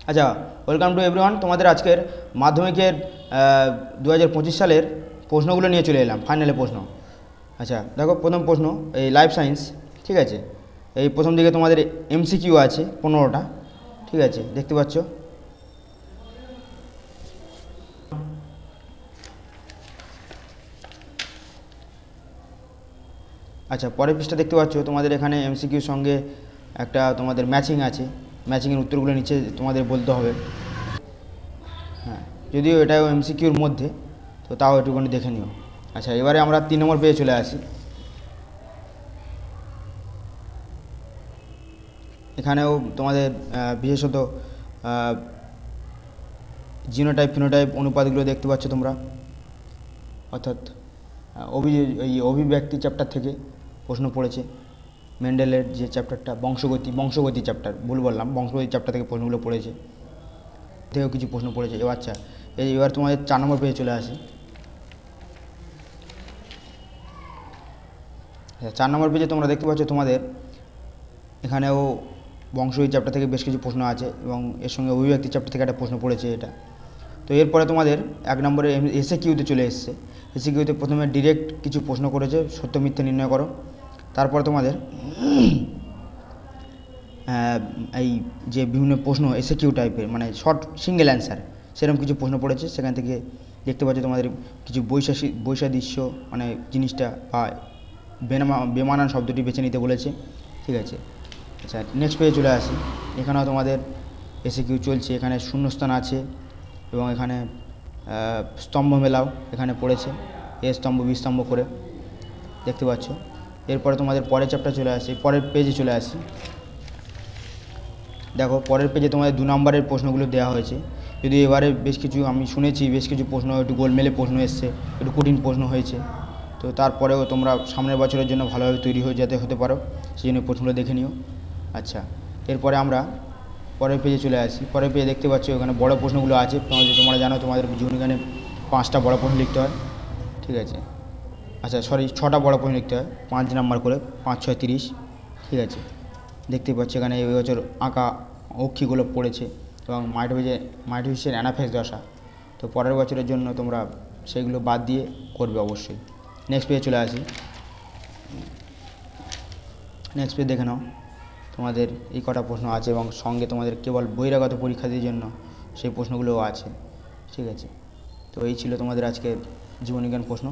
আচ্ছা, welcome to everyone. তোমাদের আজকের মাধ্যমিকের 2025 সালের প্রশ্নগুলো নিয়ে চলে এলাম, ফাইনালের প্রশ্ন। আচ্ছা দেখো, প্রথম প্রশ্ন এই লাইফ সায়েন্স, ঠিক আছে। এই প্রথম দিকে তোমাদের এমসিকিউ আছে 15টা, ঠিক আছে, দেখতে পাচ্ছ। আচ্ছা, পরের পৃষ্ঠা দেখতে পাচ্ছ, তোমাদের এখানে এমসিকিউর সঙ্গে একটা তোমাদের ম্যাচিং আছে, ম্যাচিংয়ের উত্তরগুলো নিচে তোমাদের বলতে হবে। হ্যাঁ, যদিও এটাও এমসিকিউর মধ্যে, তো তাও একটুখানি দেখে নিও। আচ্ছা, এবারে আমরা 3 নম্বর পেজে চলে আসি। এখানেও তোমাদের বিশেষত জিনোটাইপ ফিনোটাইপ অনুপাতগুলো দেখতে পাচ্ছ তোমরা, অর্থাৎ এই অভিব্যক্তি চ্যাপ্টার থেকে প্রশ্ন পড়েছে। মেন্ডেলের যে চ্যাপ্টারটা বংশগতি চ্যাপ্টার, ভুল বললাম, বংশগতি চ্যাপ্টার থেকে প্রশ্নগুলো পড়েছে, থেকেও কিছু প্রশ্ন পড়েছে। আচ্ছা, এবার তোমাদের 4 নম্বর পেজে চলে আসি। 4 নম্বর পেজে তোমরা দেখতে পাচ্ছ তোমাদের এখানেও বংশগতি চ্যাপ্টার থেকে বেশ কিছু প্রশ্ন আছে এবং এর সঙ্গে অভিব্যক্তি চ্যাপ্টার থেকে একটা প্রশ্ন পড়েছে এটা। তো এরপরে তোমাদের 1 নম্বরে এসএকিউতে চলে এসছে। এসএকিউতে প্রথমে ডিরেক্ট কিছু প্রশ্ন করেছে, সত্য মিথ্যে নির্ণয় করো। তারপরে তোমাদের এই যে বিভিন্ন প্রশ্ন এসএকিউ টাইপের, মানে শর্ট সিঙ্গেল অ্যান্সার, সেরকম কিছু প্রশ্ন পড়েছে। সেখান থেকে দেখতে পাচ্ছ তোমাদের কিছু বৈসাদৃশ্য, মানে জিনিসটা বা বেমানান শব্দটি বেছে নিতে বলেছে, ঠিক আছে। আচ্ছা, নেক্সট পেজে চলে আসি। এখানেও তোমাদের এসএকিউ চলছে, এখানে শূন্যস্থান আছে এবং এখানে স্তম্ভ মেলাও এখানে পড়েছে, এ স্তম্ভ বি স্তম্ভ করে দেখতে পাচ্ছ। এরপরে তোমাদের পরের চ্যাপ্টার চলে আসি, পরের পেজে চলে আসি। দেখো, পরের পেজে তোমাদের 2 নম্বরের প্রশ্নগুলো দেওয়া হয়েছে। যদি এবারে বেশ কিছু, আমি শুনেছি বেশ কিছু প্রশ্ন একটু গোলমেলে প্রশ্ন এসছে, একটু কঠিন প্রশ্ন হয়েছে। তো তারপরেও তোমরা সামনের বছরের জন্য ভালোভাবে তৈরি হয়ে যেতে হতে পারো, সেই জন্য প্রশ্নগুলো দেখে নিও। আচ্ছা, এরপরে আমরা পরের পেজে চলে আসি। পরের পেজে দেখতে পাচ্ছ ওখানে বড় প্রশ্নগুলো আছে। তোমরা জানো তোমাদের জীবনবিজ্ঞানে 5টা বড় প্রশ্ন লিখতে হয়, ঠিক আছে। আচ্ছা সরি, 6টা বড় প্রশ্ন লিখতে হয়, 5 নাম্বার করে, 5 6 30, ঠিক আছে। দেখতেই পাচ্ছ এখানে এই বছর আঁকা অক্ষিগুলো পড়েছে এবং মাইটোসিসের অ্যানাফেজ দশা। তো পরের বছরের জন্য তোমরা সেইগুলো বাদ দিয়ে করবে অবশ্যই। নেক্সট পেজে চলে আসি। নেক্সট পেজ দেখে নাও, তোমাদের এই কটা প্রশ্ন আছে এবং সঙ্গে তোমাদের কেবল বহিরাগত পরীক্ষাদের জন্য সেই প্রশ্নগুলোও আছে, ঠিক আছে। তো এই ছিল তোমাদের আজকে জীবনবিজ্ঞান প্রশ্ন।